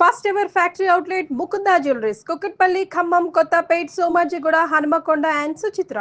First ever factory outlet Mukunda jewelleries Kukatpally, Khammam, Kothapet, Somajiguda, Hanamkonda and Suchitra.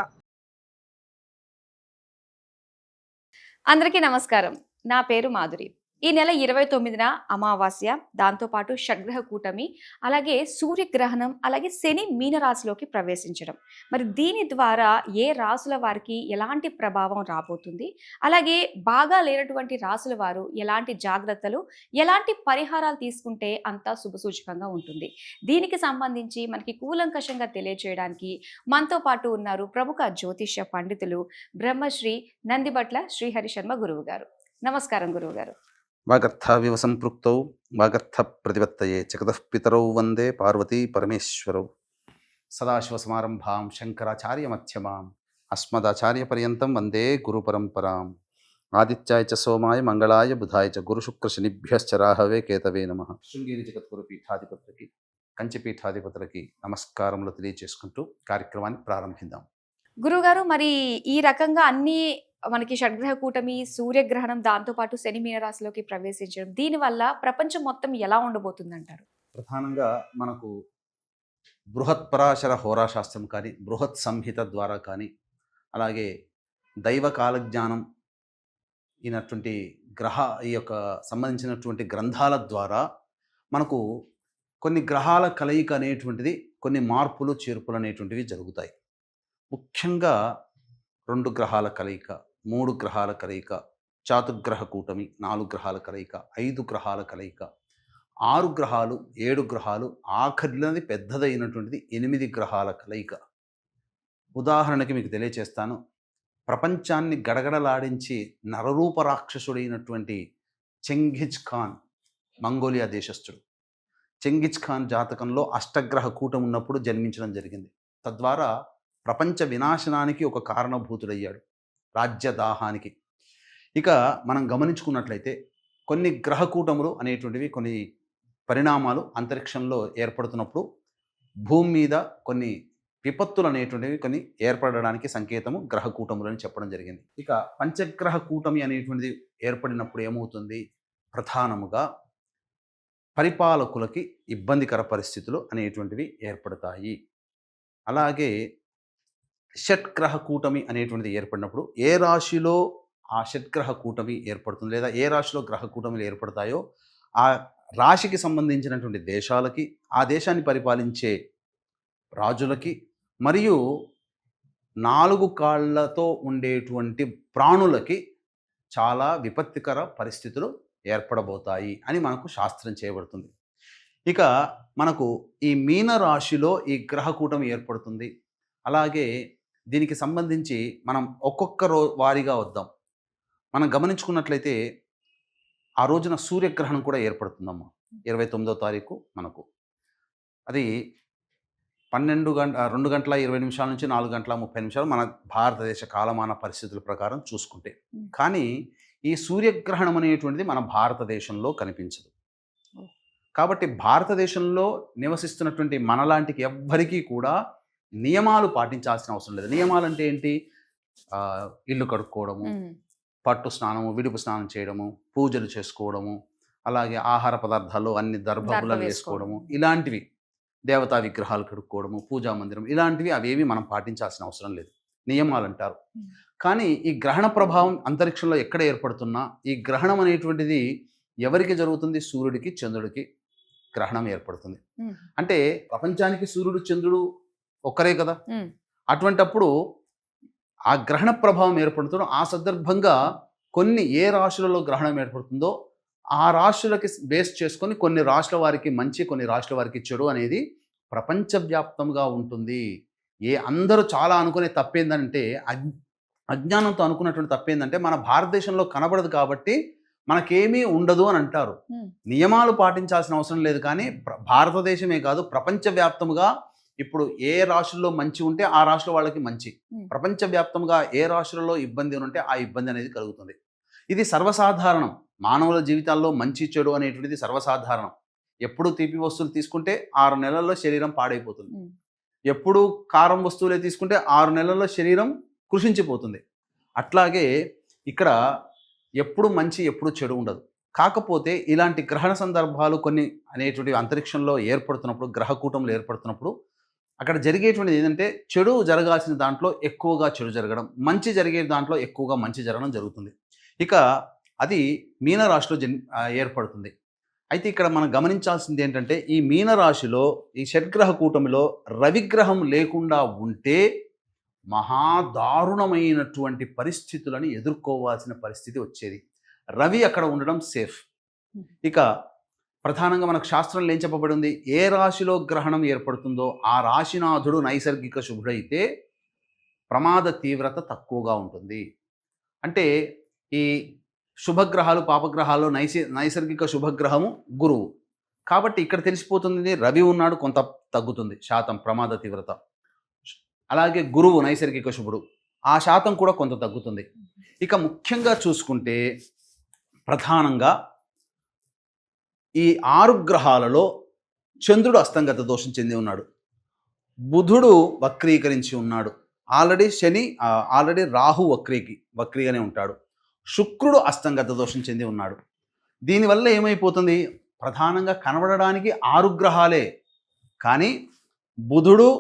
అందరికీ నమస్కారం. నా పేరు మాధురి. ఈ నెల 29న అమావాస్య, దాంతోపాటు షడ్గ్రహ కూటమి, అలాగే సూర్యగ్రహణం, అలాగే శని మీనరాశిలోకి ప్రవేశించడం. మరి దీని ద్వారా ఏ రాసుల వారికి ఎలాంటి ప్రభావం రాబోతుంది, అలాగే బాగా లేనటువంటి రాసుల వారు ఎలాంటి జాగ్రత్తలు, ఎలాంటి పరిహారాలు తీసుకుంటే అంతా శుభసూచకంగా ఉంటుంది. దీనికి సంబంధించి మనకి కూలంకషంగా తెలియజేయడానికి మనతో పాటు ఉన్నారు ప్రముఖ జ్యోతిష్య పండితులు బ్రహ్మశ్రీ నందిబట్ల శ్రీహరి శర్మ గురువు గారు. నమస్కారం గురువు గారు. వాగర్థావివ సంపృక్తౌ వాగర్థ ప్రతిపత్తయే జగతః పితరౌ వందే పార్వతీ పరమేశ్వరౌ. సదాశివసమారంభాం శంకరాచార్య మధ్యమాం అస్మదాచార్య పర్యంతం వందే గురు పరంపరాం. ఆదిత్యాయ చ సోమాయ మంగళాయ బుధాయ చ గురుశుక్ర శనిభ్యశ్చ రాహవే కేతవే నమః. శృంగేరి జగద్గురు పీఠాధిపతులకి, కంచి పీఠాధిపతులకి నమస్కారములు తెలియజేసుకుంటూ కార్యక్రమాన్ని ప్రారంభిద్దాం. గురుగారు, మరి ఈ రకంగా అన్ని మనకి షడ్గ్రహ కూటమి, సూర్యగ్రహణం, దాంతోపాటు శని మీనరాశిలోకి ప్రవేశించడం, దీనివల్ల ప్రపంచం మొత్తం ఎలా ఉండబోతుంది అంటారు? ప్రధానంగా మనకు బృహత్ పరాశర హోరాశాస్త్రం కానీ, బృహత్ సంహిత ద్వారా కానీ, అలాగే దైవ కాలజ్ఞానం అయినటువంటి ఈ యొక్క సంబంధించినటువంటి గ్రంథాల ద్వారా మనకు కొన్ని గ్రహాల కలయిక అనేటువంటిది, కొన్ని మార్పులు చేర్పులు అనేటువంటివి జరుగుతాయి. ముఖ్యంగా 2 గ్రహాల కలయిక, 3 గ్రహాల కలయిక, చాతుర్గ్రహ కూటమి, 4 గ్రహాల కలయిక, 5 గ్రహాల కలయిక, 6 గ్రహాలు, 7 గ్రహాలు, ఆఖరినది పెద్దదైనటువంటిది 8 గ్రహాల కలయిక. ఉదాహరణకి మీకు తెలియచేస్తాను. ప్రపంచాన్ని గడగడలాడించి నరరూప రాక్షసుడైనటువంటి Genghis Khan, Mongolia దేశస్థుడు. Genghis Khan జాతకంలో అష్టగ్రహ కూటమి ఉన్నప్పుడు జన్మించడం జరిగింది. తద్వారా ప్రపంచ వినాశనానికి ఒక కారణభూతుడయ్యాడు, రాజ్యదాహానికి. ఇక మనం గమనించుకున్నట్లయితే కొన్ని గ్రహ కూటములు అనేటువంటివి, కొన్ని పరిణామాలు అంతరిక్షంలో ఏర్పడుతున్నప్పుడు భూమి మీద కొన్ని విపత్తులు అనేటువంటివి కొన్ని ఏర్పడడానికి సంకేతము గ్రహ కూటములు అని చెప్పడం జరిగింది. ఇక పంచగ్రహ కూటమి అనేటువంటిది ఏర్పడినప్పుడు ఏమవుతుంది? ప్రధానముగా పరిపాలకులకి ఇబ్బందికర పరిస్థితులు అనేటువంటివి ఏర్పడతాయి. అలాగే షట్గ్రహ కూటమి అనేటువంటిది ఏర్పడినప్పుడు ఏ రాశిలో ఆ షట్గ్రహ కూటమి ఏర్పడుతుంది, లేదా ఏ రాశిలో గ్రహ కూటమిలు ఏర్పడతాయో ఆ రాశికి సంబంధించినటువంటి దేశాలకి, ఆ దేశాన్ని పరిపాలించే రాజులకి, మరియు 4 కాళ్ళతో ఉండేటువంటి ప్రాణులకి చాలా విపత్తికర పరిస్థితులు ఏర్పడబోతాయి అని మనకు శాస్త్రం చేయబడుతుంది. ఇక మనకు ఈ మీన రాశిలో ఈ గ్రహ కూటమి ఏర్పడుతుంది. అలాగే దీనికి సంబంధించి మనం ఒక్కొక్క వారీగా వద్దాం. మనం గమనించుకున్నట్లయితే ఆ రోజున సూర్యగ్రహణం కూడా ఏర్పడుతుందమ్మా. 29వ తారీఖు మనకు అది 2 గంటల 20 నిమిషాల నుంచి 4 గంటల 30 నిమిషాలు మన భారతదేశ కాలమాన పరిస్థితుల ప్రకారం చూసుకుంటే. కానీ ఈ సూర్యగ్రహణం అనేటువంటిది మన భారతదేశంలో కనిపించదు. కాబట్టి భారతదేశంలో నివసిస్తున్నటువంటి మనలాంటికి ఎవ్వరికీ కూడా నియమాలు పాటించాల్సిన అవసరం లేదు. నియమాలు అంటే ఏంటి? ఇల్లు కడుక్కోవడము, పట్టు స్నానము, విడుపు స్నానం చేయడము, పూజలు చేసుకోవడము, అలాగే ఆహార పదార్థాలు అన్ని దర్భపులను వేసుకోవడము, ఇలాంటివి, దేవతా విగ్రహాలు కడుక్కోవడము, పూజా మందిరం, ఇలాంటివి అవేవి మనం పాటించాల్సిన అవసరం లేదు. నియమాలు అంటారు. కానీ ఈ గ్రహణ ప్రభావం అంతరిక్షంలో ఎక్కడ ఏర్పడుతున్నా ఈ గ్రహణం అనేటువంటిది ఎవరికి జరుగుతుంది? సూర్యుడికి, చంద్రుడికి గ్రహణం ఏర్పడుతుంది. అంటే ప్రపంచానికి సూర్యుడు, చంద్రుడు ఒక్కరే కదా. అటువంటప్పుడు ఆ గ్రహణ ప్రభావం ఏర్పడుతుందో ఆ సందర్భంగా కొన్ని ఏ రాశులలో గ్రహణం ఏర్పడుతుందో ఆ రాశులకి బేస్ చేసుకొని కొన్ని రాశుల వారికి మంచి, కొన్ని రాశుల వారికి చెడు అనేది ప్రపంచవ్యాప్తంగా ఉంటుంది. అందరూ చాలా అనుకునే తప్పేందంటే, అజ్ఞానంతో అనుకున్నటువంటి తప్పేందంటే, మన భారతదేశంలో కనబడదు కాబట్టి మనకేమీ ఉండదు అని అంటారు. నియమాలు పాటించాల్సిన అవసరం లేదు. కానీ భారతదేశమే కాదు, ప్రపంచవ్యాప్తంగా ఇప్పుడు ఏ రాశుల్లో మంచి ఉంటే ఆ రాశుల వాళ్ళకి మంచి, ప్రపంచవ్యాప్తంగా ఏ రాశులలో ఇబ్బంది ఉంటే ఆ ఇబ్బంది అనేది కలుగుతుంది. ఇది సర్వసాధారణం. మానవుల జీవితాల్లో మంచి చెడు అనేటువంటిది సర్వసాధారణం. ఎప్పుడు తీపి వస్తువులు తీసుకుంటే 6 నెలల్లో శరీరం పాడైపోతుంది. ఎప్పుడు కారం వస్తువులే తీసుకుంటే 6 నెలల్లో శరీరం కృషించిపోతుంది. అట్లాగే ఇక్కడ ఎప్పుడు మంచి, ఎప్పుడు చెడు ఉండదు. కాకపోతే ఇలాంటి గ్రహణ సందర్భాలు కొన్ని అనేటువంటి అంతరిక్షంలో ఏర్పడుతున్నప్పుడు, గ్రహకూటములు ఏర్పడుతున్నప్పుడు అక్కడ జరిగేటువంటిది ఏంటంటే చెడు జరగాల్సిన దాంట్లో ఎక్కువగా చెడు జరగడం, మంచి జరిగే దాంట్లో ఎక్కువగా మంచి జరగడం జరుగుతుంది. ఇక అది మీనరాశిలో ఏర్పడుతుంది. అయితే ఇక్కడ మనం గమనించాల్సింది ఏంటంటే ఈ మీనరాశిలో ఈ షడ్గ్రహ కూటమిలో రవిగ్రహం లేకుండా ఉంటే మహాదారుణమైనటువంటి పరిస్థితులను ఎదుర్కోవాల్సిన పరిస్థితి వచ్చేది. రవి అక్కడ ఉండడం సేఫ్. ఇక ప్రధానంగా మనకు శాస్త్రంలో ఏం చెప్పబడి ఉంది, ఏ రాశిలో గ్రహణం ఏర్పడుతుందో ఆ రాశినాథుడు నైసర్గిక శుభుడైతే ప్రమాద తీవ్రత తక్కువగా ఉంటుంది. అంటే ఈ శుభగ్రహాలు పాపగ్రహాలు నైసర్గిక శుభగ్రహము గురువు కాబట్టి ఇక్కడ తెలిసిపోతుంది రవి ఉన్నాడు, కొంత తగ్గుతుంది శాతం ప్రమాద తీవ్రత. అలాగే గురువు నైసర్గిక శుభుడు, ఆ శాతం కూడా కొంత తగ్గుతుంది. ఇక ముఖ్యంగా చూసుకుంటే ప్రధానంగా ఈ 6 గ్రహాలలో చంద్రుడు అస్తంగత దోషం చెంది ఉన్నాడు, బుధుడు వక్రీకరించి ఉన్నాడు, ఆల్రెడీ రాహు వక్రీగానే ఉంటాడు, శుక్రుడు అస్తంగత దోషం చెంది ఉన్నాడు. దీనివల్ల ఏమైపోతుంది, ప్రధానంగా కనబడడానికి 6 గ్రహాలే కానీ బుధుడు,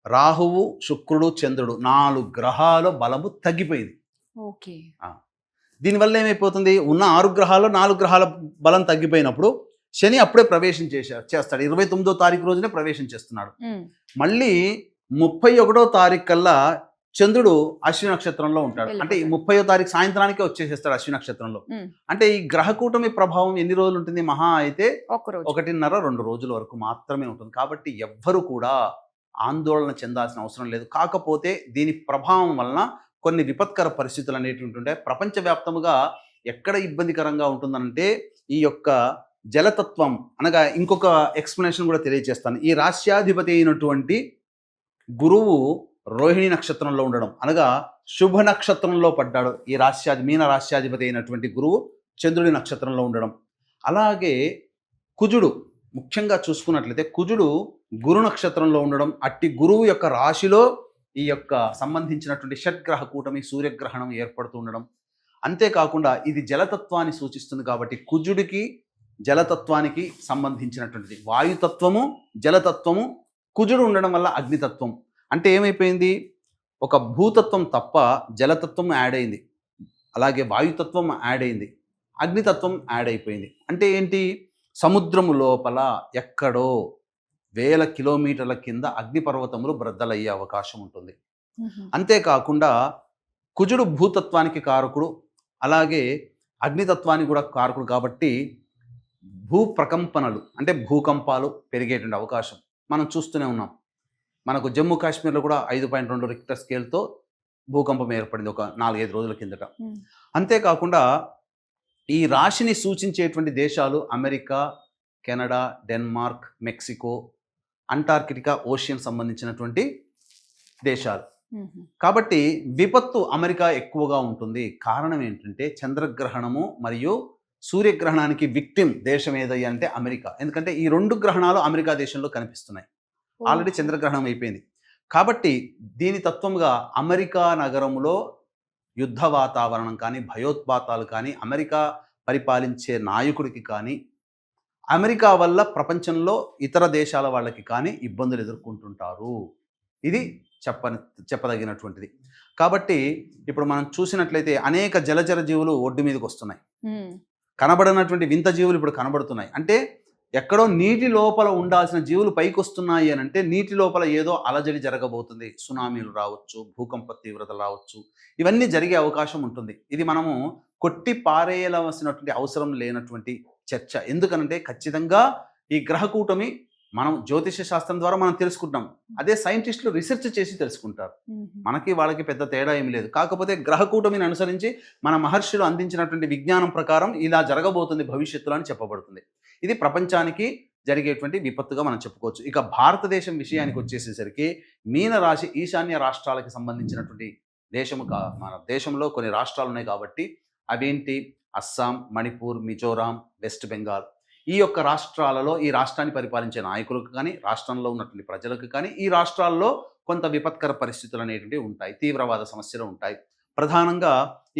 రాహువు, శుక్రుడు, చంద్రుడు 4 గ్రహాల బలము తగ్గిపోయింది. ఓకే. దీనివల్ల ఏమైపోతుంది, ఉన్న 6 గ్రహాల్లో 4 గ్రహాల బలం తగ్గిపోయినప్పుడు శని అప్పుడే ప్రవేశం చేస్తాడు. 29వ తారీఖు రోజునే ప్రవేశం చేస్తున్నాడు. మళ్ళీ 31వ తారీఖు కల్లా చంద్రుడు అశ్విని నక్షత్రంలో ఉంటాడు. అంటే ఈ 30వ తారీఖు సాయంత్రానికే వచ్చేసేస్తాడు అశ్విని నక్షత్రంలో. అంటే ఈ గ్రహకూటమి ప్రభావం ఎన్ని రోజులు ఉంటుంది, మహా అయితే 1.5-2 రోజుల వరకు మాత్రమే ఉంటుంది. కాబట్టి ఎవ్వరు కూడా ఆందోళన చెందాల్సిన అవసరం లేదు. కాకపోతే దీని ప్రభావం వలన కొన్ని విపత్కర పరిస్థితులు అనేటువంటి ఉంటాయి. ప్రపంచవ్యాప్తముగా ఎక్కడ ఇబ్బందికరంగా ఉంటుందంటే ఈ యొక్క జలతత్వం అనగా ఇంకొక ఎక్స్ప్లెనేషన్ కూడా తెలియజేస్తాను. ఈ రాశ్యాధిపతి అయినటువంటి గురువు రోహిణి నక్షత్రంలో ఉండడం అనగా శుభ నక్షత్రంలో పడ్డాడు. ఈ మీన రాశ్యాధిపతి అయినటువంటి గురువు చంద్రుడి నక్షత్రంలో ఉండడం. అలాగే కుజుడు ముఖ్యంగా చూసుకున్నట్లయితే కుజుడు గురు నక్షత్రంలో ఉండడం, అట్టి గురువు యొక్క రాశిలో ఈ యొక్క సంబంధించినటువంటి షడ్గ్రహ కూటమి సూర్యగ్రహణం ఏర్పడుతూ ఉండడం. అంతేకాకుండా ఇది జలతత్వాన్ని సూచిస్తుంది కాబట్టి కుజుడికి జలతత్వానికి సంబంధించినటువంటిది వాయుతత్వము, జలతత్వము, కుజుడు ఉండడం వల్ల అగ్నితత్వం. అంటే ఏమైపోయింది, ఒక భూతత్వం తప్ప జలతత్వం యాడ్ అయింది, అలాగే వాయుతత్వం యాడ్ అయింది, అగ్నితత్వం యాడ్ అయిపోయింది. అంటే ఏంటి, సముద్రము లోపల ఎక్కడో 1000 కిలోమీటర్ల కింద అగ్నిపర్వతములు బ్రద్దలయ్యే అవకాశం ఉంటుంది. అంతేకాకుండా కుజుడు భూతత్వానికి కారకుడు, అలాగే అగ్నితత్వానికి కూడా కారకుడు కాబట్టి భూప్రకంపనలు అంటే భూకంపాలు పెరిగేటువంటి అవకాశం మనం చూస్తూనే ఉన్నాం. మనకు జమ్మూ కాశ్మీర్లో కూడా 5.2 రిక్టర్ స్కేల్తో భూకంపం ఏర్పడింది ఒక 4-5 రోజుల కిందట. అంతేకాకుండా ఈ రాశిని సూచించేటువంటి దేశాలు America, Canada, Denmark, Mexico, Antarctica ocean సంబంధించినటువంటి దేశాలు. కాబట్టి విపత్తు అమెరికా ఎక్కువగా ఉంటుంది. కారణం ఏంటంటే చంద్రగ్రహణము మరియు సూర్యగ్రహణానికి విక్టిమ్ దేశం ఏదయ్యా అంటే అమెరికా. ఎందుకంటే ఈ 2 గ్రహణాలు అమెరికా దేశంలో కనిపిస్తున్నాయి. ఆల్రెడీ చంద్రగ్రహణం అయిపోయింది కాబట్టి దీని తత్వంగా అమెరికా నగరంలో యుద్ధ వాతావరణం కానీ, భయోత్పాతాలు కానీ, అమెరికా పరిపాలించే నాయకుడికి కానీ, అమెరికా వల్ల ప్రపంచంలో ఇతర దేశాల వాళ్ళకి కానీ ఇబ్బందులు ఎదుర్కొంటుంటారు. ఇది చెప్పదగినటువంటిది. కాబట్టి ఇప్పుడు మనం చూసినట్లయితే అనేక జలచర జీవులు ఒడ్డు మీదకి వస్తున్నాయి. కనబడినటువంటి వింత జీవులు ఇప్పుడు కనబడుతున్నాయి. అంటే ఎక్కడో నీటి లోపల ఉండాల్సిన జీవులు పైకి వస్తున్నాయి అని అంటే నీటి లోపల ఏదో అలజడి జరగబోతుంది. సునామీలు రావచ్చు, భూకంప తీవ్రతలు రావచ్చు, ఇవన్నీ జరిగే అవకాశం ఉంటుంది. ఇది మనము కొట్టి పారేయవలసినటువంటి అవసరం లేనటువంటి చర్చ. ఎందుకనంటే ఖచ్చితంగా ఈ గ్రహకూటమి మనం జ్యోతిష శాస్త్రం ద్వారా మనం తెలుసుకుంటాం, అదే సైంటిస్టులు రీసెర్చ్ చేసి తెలుసుకుంటారు. మనకి వాళ్ళకి పెద్ద తేడా ఏమి లేదు. కాకపోతే గ్రహకూటమిని అనుసరించి మన మహర్షులు అందించినటువంటి విజ్ఞానం ప్రకారం ఇలా జరగబోతుంది భవిష్యత్తులో అని చెప్పబడుతుంది. ఇది ప్రపంచానికి జరిగేటువంటి విపత్తుగా మనం చెప్పుకోవచ్చు. ఇక భారతదేశం విషయానికి వచ్చేసేసరికి మీనరాశి ఈశాన్య రాష్ట్రాలకు సంబంధించినటువంటి దేశము. మన దేశంలో కొన్ని రాష్ట్రాలు ఉన్నాయి కాబట్టి అవేంటి, అస్సాం, మణిపూర్, మిజోరాం, వెస్ట్ బెంగాల్. ఈ యొక్క రాష్ట్రాలలో ఈ రాష్ట్రాన్ని పరిపాలించే నాయకులకు కానీ, రాష్ట్రంలో ఉన్నటువంటి ప్రజలకు కానీ ఈ రాష్ట్రాల్లో కొంత విపత్కర పరిస్థితులు అనేటువంటివి ఉంటాయి, తీవ్రవాద సమస్యలు ఉంటాయి. ప్రధానంగా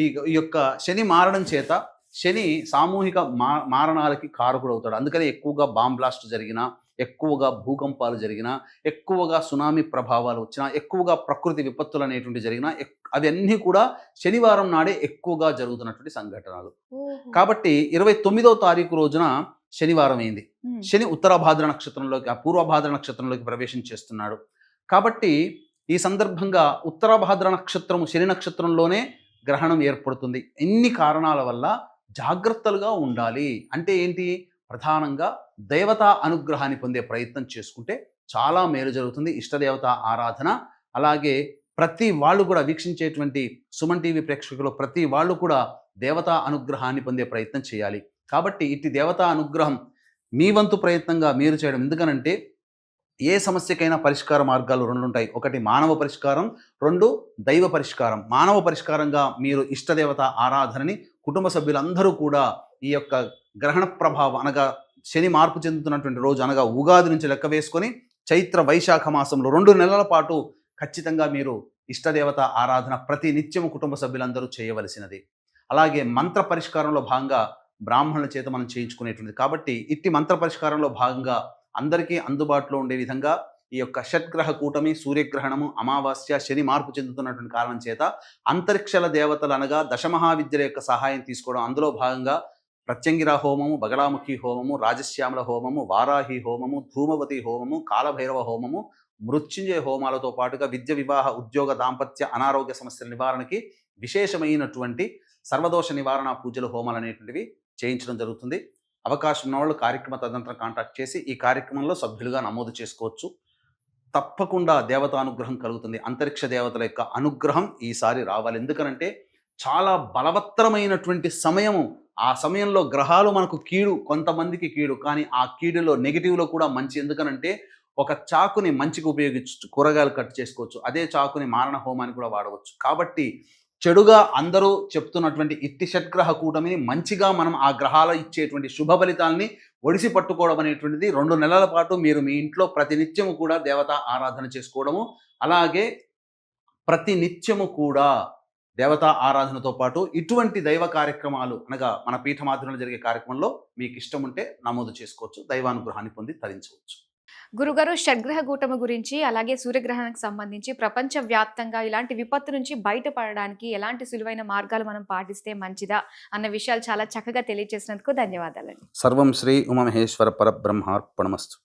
ఈ యొక్క శని మారడం చేత శని సామూహిక మారణాలకి కారకుడు అవుతాడు. అందుకని ఎక్కువగా బాంబ్ బ్లాస్ట్ జరిగినా, ఎక్కువగా భూకంపాలు జరిగినా, ఎక్కువగా సునామీ ప్రభావాలు వచ్చినా, ఎక్కువగా ప్రకృతి విపత్తులు అనేటువంటి జరిగినా అవన్నీ కూడా శనివారం నాడే ఎక్కువగా జరుగుతున్నటువంటి సంఘటనలు. కాబట్టి 29వ తారీఖు రోజున శనివారం అయింది. శని ఉత్తరాభాద్ర నక్షత్రంలోకి పూర్వభాద్ర నక్షత్రంలోకి ప్రవేశం చేస్తున్నాడు. కాబట్టి ఈ సందర్భంగా ఉత్తరాభాద్ర నక్షత్రము శని నక్షత్రంలోనే గ్రహణం ఏర్పడుతుంది. ఇన్ని కారణాల వల్ల జాగ్రత్తలుగా ఉండాలి. అంటే ఏంటి? ప్రధానంగా దేవతా అనుగ్రహాన్ని పొందే ప్రయత్నం చేసుకుంటే చాలా మేలు జరుగుతుంది. ఇష్టదేవత ఆరాధన, అలాగే ప్రతి వాళ్ళు కూడా వీక్షించేటువంటి సుమన్ టీవీ ప్రేక్షకులు ప్రతి వాళ్ళు కూడా దేవతా అనుగ్రహాన్ని పొందే ప్రయత్నం చేయాలి. కాబట్టి ఇట్టి దేవతా అనుగ్రహం మీ వంతు ప్రయత్నంగా మీరు చేయడం. ఎందుకనంటే ఏ సమస్యకైనా పరిష్కార మార్గాలు 2 ఉంటాయి. ఒకటి మానవ పరిష్కారం, 2 దైవ పరిష్కారం. మానవ పరిష్కారంగా మీరు ఇష్టదేవత ఆరాధనని కుటుంబ సభ్యులందరూ కూడా ఈ యొక్క గ్రహణ ప్రభావం అనగా శని మార్పు చెందుతున్నటువంటి రోజు అనగా ఉగాది నుంచి లెక్క వేసుకొని చైత్ర వైశాఖ మాసంలో 2 నెలల పాటు ఖచ్చితంగా మీరు ఇష్టదేవత ఆరాధన ప్రతి నిత్యము కుటుంబ సభ్యులందరూ చేయవలసినది. అలాగే మంత్ర పరిష్కారంలో భాగంగా బ్రాహ్మణుల చేత మనం చేయించుకునేటువంటిది. కాబట్టి ఇట్టి మంత్ర పరిష్కారంలో భాగంగా అందరికీ అందుబాటులో ఉండే విధంగా ఈ యొక్క షట్గ్రహ కూటమి, సూర్యగ్రహణము, అమావాస్య, శని మార్పు చెందుతున్నటువంటి కారణం చేత అంతరిక్షల దేవతలు అనగా దశమహావిద్యల యొక్క సహాయం తీసుకోవడం. అందులో భాగంగా ప్రత్యంగిర హోమము, బగలాముఖి హోమము, రాజశ్యామల హోమము, వారాహి హోమము, ధూమవతి హోమము, కాలభైరవ హోమము, మృత్యుంజయ హోమాలతో పాటుగా విద్య, వివాహ, ఉద్యోగ, దాంపత్య, అనారోగ్య సమస్యల నివారణకి విశేషమైనటువంటి సర్వదోష నివారణ పూజలు, హోమాలు అనేటువంటివి చేయించడం జరుగుతుంది. అవకాశం ఉన్న వాళ్ళు కార్యక్రమ తదనంతరం కాంటాక్ట్ చేసి ఈ కార్యక్రమంలో సభ్యులుగా నమోదు చేసుకోవచ్చు. తప్పకుండా దేవతానుగ్రహం కలుగుతుంది. అంతరిక్ష దేవతల యొక్క అనుగ్రహం ఈసారి రావాలి. ఎందుకనంటే చాలా బలవత్తరమైనటువంటి సమయము. ఆ సమయంలో గ్రహాలు మనకు కీడు, కొంతమందికి కీడు, కానీ ఆ కీడులో నెగిటివ్లో కూడా మంచి. ఎందుకనంటే ఒక చాకుని మంచికి ఉపయోగించవచ్చు, కూరగాయలు కట్ చేసుకోవచ్చు. అదే చాకుని మారణ హోమానికి కూడా వాడవచ్చు. కాబట్టి చెడుగా అందరూ చెప్తున్నటువంటి ఇట్టి షట్గ్రహ కూటమిని మంచిగా మనం ఆ గ్రహాలు ఇచ్చేటువంటి శుభ ఫలితాలని ఒడిసి పట్టుకోవడం అనేటువంటిది 2 నెలల పాటు మీరు మీ ఇంట్లో ప్రతి నిత్యము కూడా దేవతా ఆరాధన చేసుకోవడము, అలాగే ప్రతి నిత్యము కూడా దేవతా ఆరాధనతో పాటు ఇటువంటి దైవ కార్యక్రమాలు అనగా మన పీఠమాధ్యంలో జరిగే కార్యక్రమంలో మీకు ఇష్టం ఉంటే నమోదు చేసుకోవచ్చు. దైవానుగ్రహాన్ని పొంది తరించవచ్చు. గురుగారు, షడ్గ్రహ కూటమి గురించి అలాగే సూర్యగ్రహణానికి సంబంధించి ప్రపంచ వ్యాప్తంగా ఇలాంటి విపత్తు నుంచి బయటపడడానికి ఎలాంటి సులువైన మార్గాలు మనం పాటిస్తే మంచిదా అన్న విషయాలు చాలా చక్కగా తెలియజేసినందుకు ధన్యవాదాలండి. సర్వం శ్రీ ఉమామహేశ్వర పరబ్రహ్మార్పణమస్తు.